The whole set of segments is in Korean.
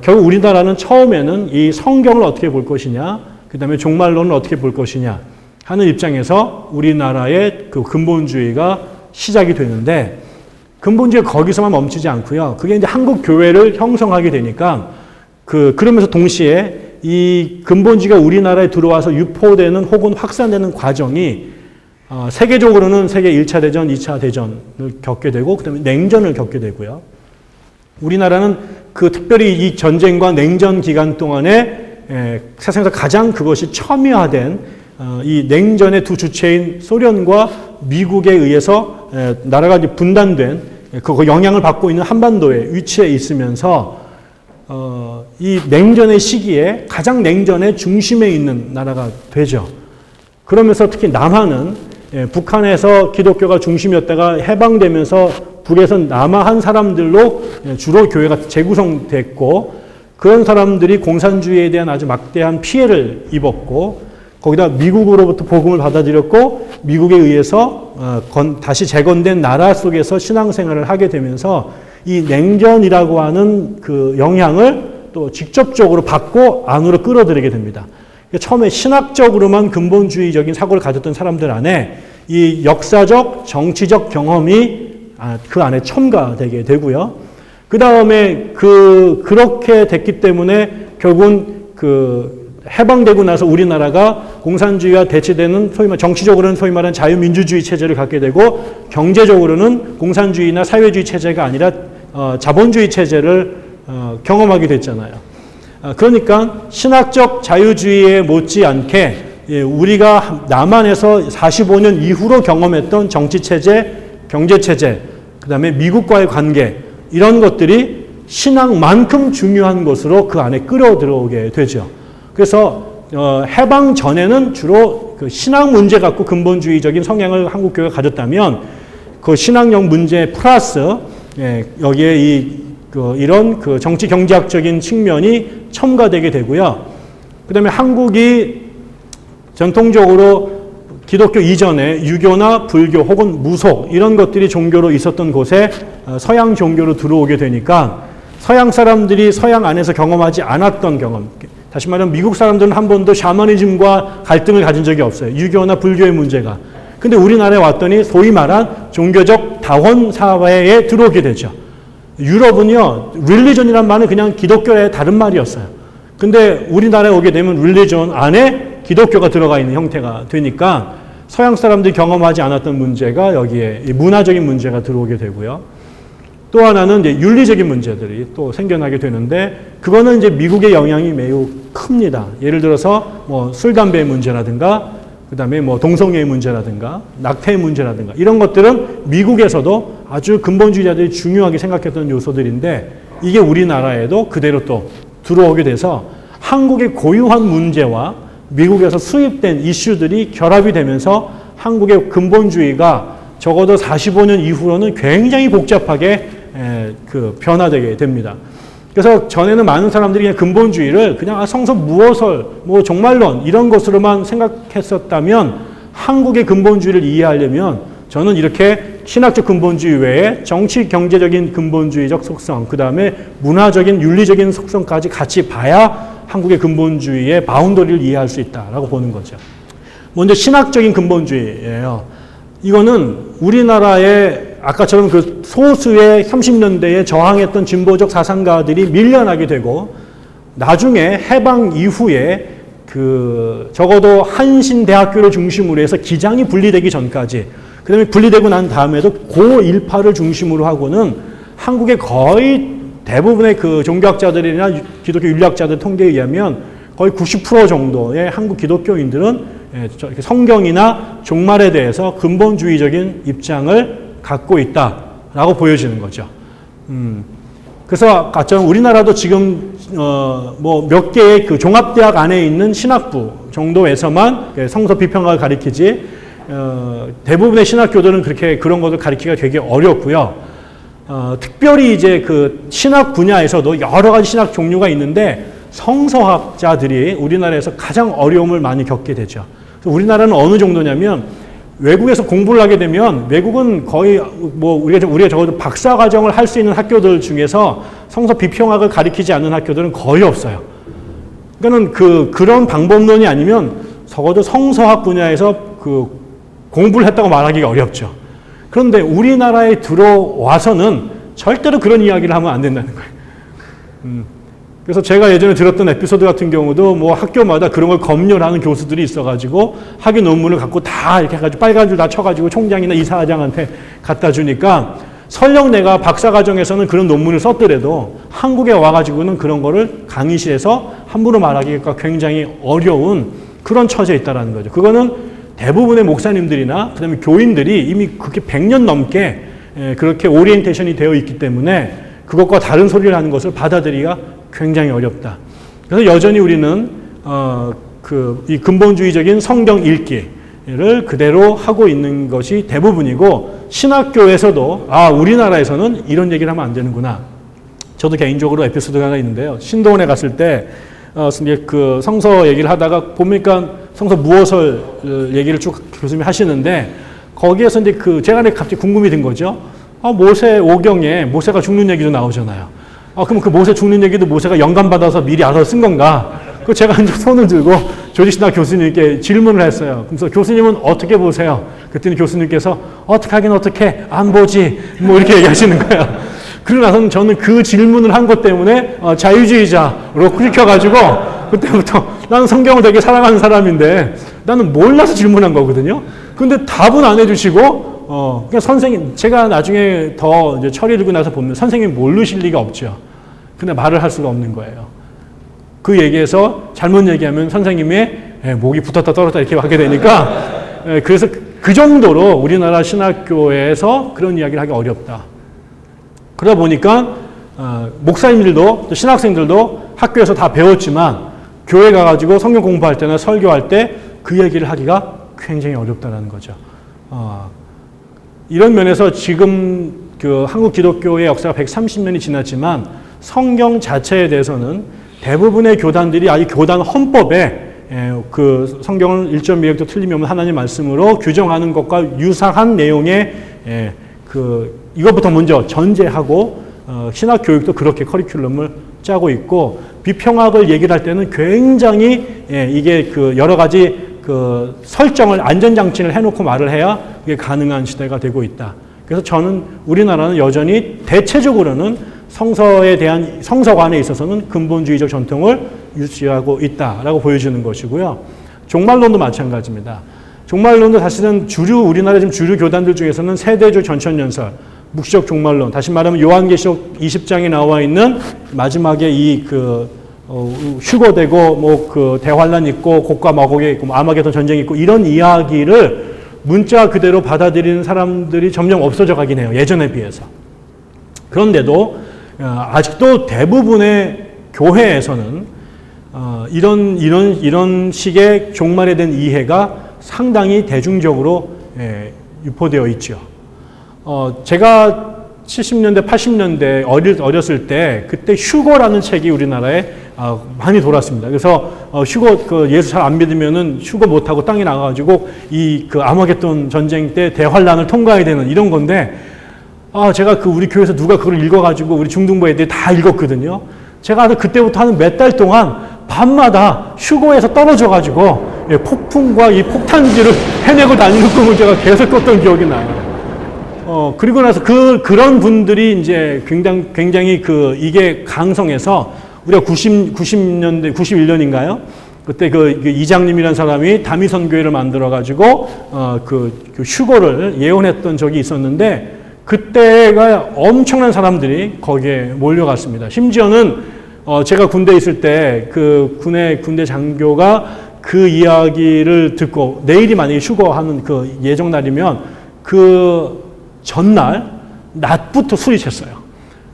결국 우리나라는 처음에는 이 성경을 어떻게 볼 것이냐, 그 다음에 종말론을 어떻게 볼 것이냐 하는 입장에서 우리나라의 그 근본주의가 시작이 되는데, 근본주의가 거기서만 멈추지 않고요. 그게 이제 한국 교회를 형성하게 되니까 그러면서 동시에 이 근본주의가 우리나라에 들어와서 유포되는 혹은 확산되는 과정이 세계적으로는 세계 1차 대전, 2차 대전을 겪게 되고 그다음에 냉전을 겪게 되고요. 우리나라는 특별히 이 전쟁과 냉전 기간 동안에 세상에서 가장 그것이 첨예화된 이 냉전의 두 주체인 소련과 미국에 의해서 나라가 이제 분단된 그 영향을 받고 있는 한반도에 위치해 있으면서 이 냉전의 시기에 가장 냉전의 중심에 있는 나라가 되죠. 그러면서 특히 남한은 북한에서 기독교가 중심이었다가 해방되면서 북에서 남하한 사람들로 주로 교회가 재구성됐고, 그런 사람들이 공산주의에 대한 아주 막대한 피해를 입었고, 거기다 미국으로부터 복음을 받아들였고, 미국에 의해서 다시 재건된 나라 속에서 신앙생활을 하게 되면서 이 냉전이라고 하는 그 영향을 또 직접적으로 받고 안으로 끌어들이게 됩니다. 처음에 신학적으로만 근본주의적인 사고를 가졌던 사람들 안에 이 역사적, 정치적 경험이 그 안에 첨가되게 되고요. 그 다음에 그렇게 됐기 때문에 결국은 해방되고 나서 우리나라가 공산주의와 대치되는 정치적으로는 소위 말하는 자유민주주의 체제를 갖게 되고, 경제적으로는 공산주의나 사회주의 체제가 아니라 자본주의 체제를 경험하게 됐잖아요. 그러니까 신학적 자유주의에 못지않게 우리가 남한에서 45년 이후로 경험했던 정치체제, 경제체제, 그 다음에 미국과의 관계, 이런 것들이 신앙만큼 중요한 것으로 그 안에 끌어들어오게 되죠. 그래서 해방 전에는 주로 그 신앙 문제 갖고 근본주의적인 성향을 한국 교회가 가졌다면, 그 신앙적 문제 플러스 여기에 이런 정치 경제학적인 측면이 첨가되게 되고요. 그 다음에 한국이 전통적으로 기독교 이전에 유교나 불교 혹은 무속 이런 것들이 종교로 있었던 곳에 서양 종교로 들어오게 되니까 서양 사람들이 서양 안에서 경험하지 않았던 경험, 다시 말하면 미국 사람들은 한 번도 샤머니즘과 갈등을 가진 적이 없어요. 유교나 불교의 문제가. 근데 우리나라에 왔더니 소위 말한 종교적 다원 사회에 들어오게 되죠. 유럽은요, 릴리전이란 말은 그냥 기독교의 다른 말이었어요. 근데 우리나라에 오게 되면 릴리전 안에 기독교가 들어가 있는 형태가 되니까 서양 사람들이 경험하지 않았던 문제가 여기에 문화적인 문제가 들어오게 되고요. 또 하나는 이제 윤리적인 문제들이 또 생겨나게 되는데, 그거는 이제 미국의 영향이 매우 큽니다. 예를 들어서 술, 담배의 문제라든가, 그 다음에 동성애의 문제라든가, 낙태의 문제라든가, 이런 것들은 미국에서도 아주 근본주의자들이 중요하게 생각했던 요소들인데, 이게 우리나라에도 그대로 또 들어오게 돼서 한국의 고유한 문제와 미국에서 수입된 이슈들이 결합이 되면서 한국의 근본주의가 적어도 45년 이후로는 굉장히 복잡하게 변화되게 됩니다. 그래서 전에는 많은 사람들이 그냥 근본주의를 그냥 성서 무어설, 종말론 이런 것으로만 생각했었다면, 한국의 근본주의를 이해하려면 저는 이렇게 신학적 근본주의 외에 정치 경제적인 근본주의적 속성, 그 다음에 문화적인 윤리적인 속성까지 같이 봐야 한국의 근본주의의 바운더리를 이해할 수 있다라고 보는 거죠. 먼저 신학적인 근본주의예요. 이거는 우리나라의 아까처럼 그 소수의 30년대에 저항했던 진보적 사상가들이 밀려나게 되고, 나중에 해방 이후에 적어도 한신대학교를 중심으로 해서 기장이 분리되기 전까지, 그 다음에 분리되고 난 다음에도 고1파를 중심으로 하고는 한국의 거의 대부분의 그 종교학자들이나 기독교 윤리학자들 통계에 의하면 거의 90% 정도의 한국 기독교인들은 성경이나 종말에 대해서 근본주의적인 입장을 갖고 있다라고 보여지는 거죠. 그래서 아까처럼 우리나라도 지금 몇 개의 그 종합대학 안에 있는 신학부 정도에서만 성서 비평학을 가리키지, 대부분의 신학교들은 그런 것을 가리키기가 되게 어렵고요. 특별히 이제 그 신학 분야에서도 여러 가지 신학 종류가 있는데, 성서학자들이 우리나라에서 가장 어려움을 많이 겪게 되죠. 우리나라는 어느 정도냐면, 외국에서 공부를 하게 되면 외국은 거의 우리가 적어도 박사 과정을 할 수 있는 학교들 중에서 성서 비평학을 가리키지 않는 학교들은 거의 없어요. 그러니까는 그런 방법론이 아니면 적어도 성서학 분야에서 공부를 했다고 말하기가 어렵죠. 그런데 우리나라에 들어와서는 절대로 그런 이야기를 하면 안 된다는 거예요. 그래서 제가 예전에 들었던 에피소드 같은 경우도 뭐 학교마다 그런 걸 검열하는 교수들이 있어가지고 학위 논문을 갖고 다 이렇게 해가지고 빨간 줄 다 쳐가지고 총장이나 이사장한테 갖다 주니까 설령 내가 박사과정에서는 그런 논문을 썼더라도 한국에 와가지고는 그런 거를 강의실에서 함부로 말하기가 굉장히 어려운 그런 처지에 있다는 거죠. 그거는 대부분의 목사님들이나 그다음에 교인들이 이미 그렇게 100년 넘게 그렇게 오리엔테이션이 되어 있기 때문에 그것과 다른 소리를 하는 것을 받아들이기가 굉장히 어렵다. 그래서 여전히 우리는 이 근본주의적인 성경 읽기를 그대로 하고 있는 것이 대부분이고 신학교에서도 우리나라에서는 이런 얘기를 하면 안 되는구나. 저도 개인적으로 에피소드가 하나 있는데요. 신도원에 갔을 때 그 성서 얘기를 하다가 보니까 성서 무엇을 얘기를 쭉 교수님이 하시는데 거기에서 이제 제가 갑자기 궁금이 든 거죠. 모세 오경에 모세가 죽는 얘기도 나오잖아요. 그럼 그 모세 죽는 얘기도 모세가 영감받아서 미리 알아서 쓴 건가? 제가 이제 손을 들고 조지신학 교수님께 질문을 했어요. 그래서 교수님은 어떻게 보세요? 그랬더니 교수님께서 어떻게 하긴 어떻게 안 보지 뭐 이렇게 얘기하시는 거예요. 그러고 나서는 저는 그 질문을 한 것 때문에 자유주의자로 긁혀가지고 그때부터 나는 성경을 되게 사랑하는 사람인데 나는 몰라서 질문한 거거든요. 근데 답은 안 해주시고 그냥 선생님 제가 나중에 더 이제 철이 들고 나서 보면 선생님이 모르실 리가 없죠. 근데 말을 할 수가 없는 거예요. 그 얘기에서 잘못 얘기하면 선생님의 목이 붙었다 떨어졌다 이렇게 하게 되니까 그래서 그 정도로 우리나라 신학교에서 그런 이야기를 하기 어렵다. 그러다 보니까 목사님들도 또 신학생들도 학교에서 다 배웠지만 교회 가가지고 성경 공부할 때나 설교할 때 그 얘기를 하기가 굉장히 어렵다는 거죠. 이런 면에서 지금 한국 기독교의 역사가 130년이 지났지만 성경 자체에 대해서는 대부분의 교단들이 아직 교단 헌법에 그 성경을 1.2획도 틀림없는 하나님 말씀으로 규정하는 것과 유사한 내용의 이것부터 먼저 전제하고 신학 교육도 그렇게 커리큘럼을 짜고 있고 비평학을 얘기를 할 때는 굉장히 이게 여러 가지 설정을 안전장치를 해놓고 말을 해야 이게 가능한 시대가 되고 있다. 그래서 저는 우리나라는 여전히 대체적으로는 성서에 대한 성서관에 있어서는 근본주의적 전통을 유지하고 있다라고 보여주는 것이고요. 종말론도 마찬가지입니다. 종말론도 사실은 우리나라 지금 주류 교단들 중에서는 세대주 전천연설, 묵시적 종말론, 다시 말하면 요한계시록 20장에 나와 있는 마지막에 휴거되고 대환란 있고 곡과 마곡이 있고 아마게돈 전쟁이 있고 이런 이야기를 문자 그대로 받아들이는 사람들이 점점 없어져 가긴 해요. 예전에 비해서. 그런데도 아직도 대부분의 교회에서는 이런 식의 종말에 대한 이해가 상당히 대중적으로 유포되어 있죠. 제가 70년대, 80년대 어렸을 때 그때 휴거라는 책이 우리나라에 많이 돌았습니다. 그래서 휴거 예수 잘 안 믿으면은 휴거 못하고 땅에 나가가지고 아마겟돈 전쟁 때 대환란을 통과해야 되는 이런 건데 제가 우리 교회에서 누가 그걸 읽어가지고 우리 중등부 애들이 다 읽었거든요. 제가 그때부터 한 몇 달 동안 밤마다 휴거에서 떨어져가지고 폭풍과 이 폭탄지를 해내고 다니는 꿈을 제가 계속 꿨던 기억이 나요. 그리고 나서 그런 분들이 이제 굉장히 이게 강성해서 우리가 90년대, 91년인가요? 그때 이장님이라는 사람이 다미선교회를 만들어가지고 휴거를 예언했던 적이 있었는데 그때가 엄청난 사람들이 거기에 몰려갔습니다. 심지어는 제가 군대에 있을 때 군대 장교가 그 이야기를 듣고 내일이 만약에 휴거하는 예정 날이면 전날 낮부터 술이 챘어요.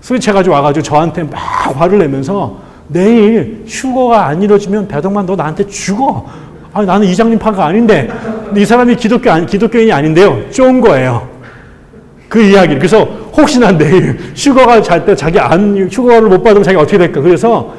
술이 채가지고 와가지고 저한테 막 화를 내면서 내일 휴거가 안 이루어지면 배동만 너 나한테 죽어. 나는 이장님 파가 아닌데 이 사람이 기독교인이 아닌데요. 쫀 거예요. 그 이야기를. 그래서 혹시나 내일 휴거가 잘 때 휴거를 못 받으면 자기가 어떻게 될까. 그래서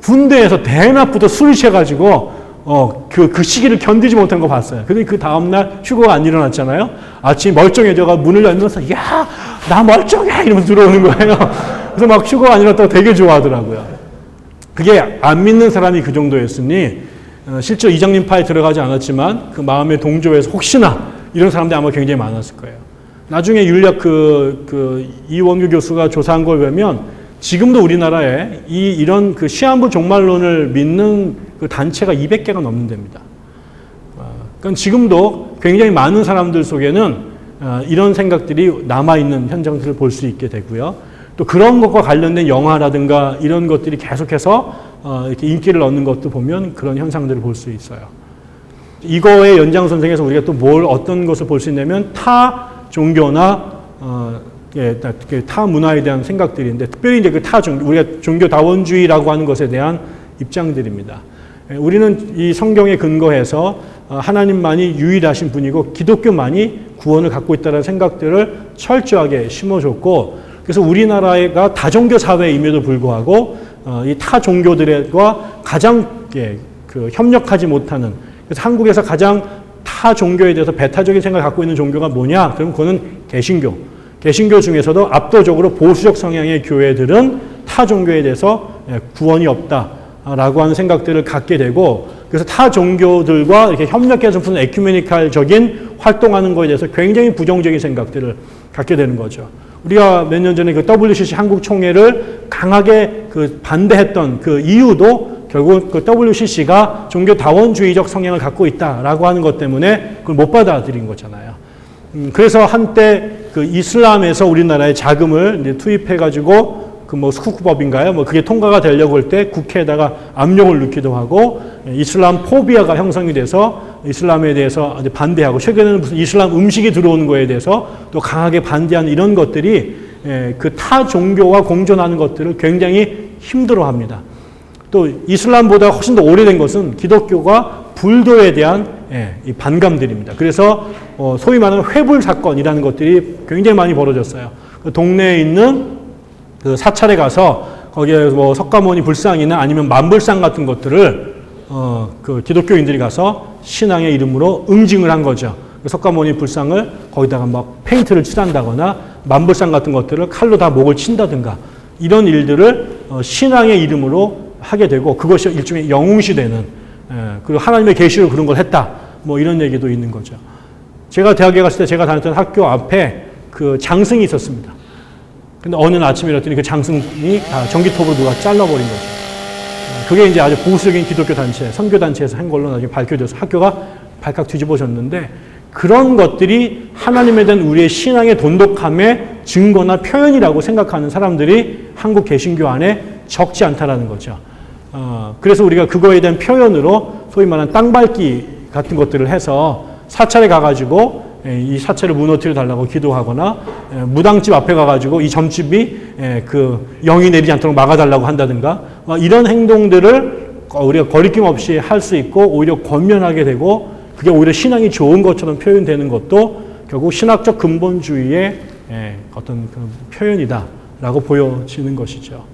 군대에서 대낮부터 술이 채가지고 그 시기를 견디지 못한 거 봤어요. 근데 그 다음날 휴거가 안 일어났잖아요. 아침에 멀쩡해져가 문을 열면서 야, 나 멀쩡해! 이러면서 들어오는 거예요. 그래서 막 휴거가 아니라 되게 좋아하더라고요. 그게 안 믿는 사람이 그 정도였으니 실제로 이장님파에 들어가지 않았지만 그 마음의 동조에서 혹시나 이런 사람들이 아마 굉장히 많았을 거예요. 나중에 윤리학 이원규 교수가 조사한 걸 보면 지금도 우리나라에 이런 그 시한부 종말론을 믿는 그 단체가 200개가 넘는답니다. 그러니까 지금도 굉장히 많은 사람들 속에는 이런 생각들이 남아있는 현장들을 볼 수 있게 되고요. 또 그런 것과 관련된 영화라든가 이런 것들이 계속해서 이렇게 인기를 얻는 것도 보면 그런 현상들을 볼 수 있어요. 이거의 연장선상에서 우리가 또 어떤 것을 볼 수 있냐면 타 종교나 타 문화에 대한 생각들인데 특별히 이제 그 타 종교, 우리가 종교 다원주의라고 하는 것에 대한 입장들입니다. 우리는 이 성경에 근거해서 하나님만이 유일하신 분이고 기독교만이 구원을 갖고 있다는 생각들을 철저하게 심어줬고 그래서 우리나라가 다종교 사회임에도 불구하고 이 타 종교들과 가장 협력하지 못하는 그래서 한국에서 가장 타 종교에 대해서 배타적인 생각을 갖고 있는 종교가 뭐냐? 그럼 그거는 개신교. 개신교 중에서도 압도적으로 보수적 성향의 교회들은 타 종교에 대해서 구원이 없다라고 하는 생각들을 갖게 되고 그래서 타 종교들과 이렇게 협력해서 무슨 에큐메니칼적인 활동하는 것에 대해서 굉장히 부정적인 생각들을 갖게 되는 거죠. 우리가 몇 년 전에 그 WCC 한국 총회를 강하게 반대했던 그 이유도 결국 그 WCC가 종교 다원주의적 성향을 갖고 있다라고 하는 것 때문에 그걸 못 받아들인 거잖아요. 그래서 한때 그 이슬람에서 우리나라에 자금을 이제 투입해가지고 그 스쿠크법인가요? 그게 통과가 되려고 할 때 국회에다가 압력을 넣기도 하고 이슬람 포비아가 형성이 돼서 이슬람에 대해서 반대하고 최근에는 무슨 이슬람 음식이 들어오는 거에 대해서 또 강하게 반대하는 이런 것들이 그 타 종교와 공존하는 것들을 굉장히 힘들어합니다. 또 이슬람보다 훨씬 더 오래된 것은 기독교가 불교에 대한 이 반감들입니다. 그래서 소위 말하는 회불 사건이라는 것들이 굉장히 많이 벌어졌어요. 그 동네에 있는 그 사찰에 가서 거기에 석가모니 불상이나 아니면 만불상 같은 것들을 그 기독교인들이 가서 신앙의 이름으로 응징을 한 거죠. 그 석가모니 불상을 거기다가 막 페인트를 칠한다거나 만불상 같은 것들을 칼로 다 목을 친다든가 이런 일들을 신앙의 이름으로 하게 되고 그것이 일종의 영웅시되는 그리고 하나님의 계시로 그런 걸 했다. 이런 얘기도 있는 거죠. 제가 대학에 갔을 때 제가 다녔던 학교 앞에 그 장승이 있었습니다. 근데 어느 아침에 일어났더니 그 장승이 전기톱으로 누가 잘라버린 거죠. 그게 이제 아주 보수적인 기독교 단체, 선교 단체에서 한 걸로 나중에 밝혀져서 학교가 발칵 뒤집어졌는데 그런 것들이 하나님에 대한 우리의 신앙의 돈독함의 증거나 표현이라고 생각하는 사람들이 한국 개신교 안에 적지 않다라는 거죠. 그래서 우리가 그거에 대한 표현으로 소위 말하는 땅밟기 같은 것들을 해서 사찰에 가가지고 이 사찰을 무너뜨려 달라고 기도하거나 무당집 앞에 가가지고 이 점집이 그 영이 내리지 않도록 막아달라고 한다든가 이런 행동들을 우리가 거리낌 없이 할 수 있고 오히려 권면하게 되고 그게 오히려 신앙이 좋은 것처럼 표현되는 것도 결국 신학적 근본주의의 어떤 그 표현이다라고 보여지는 것이죠.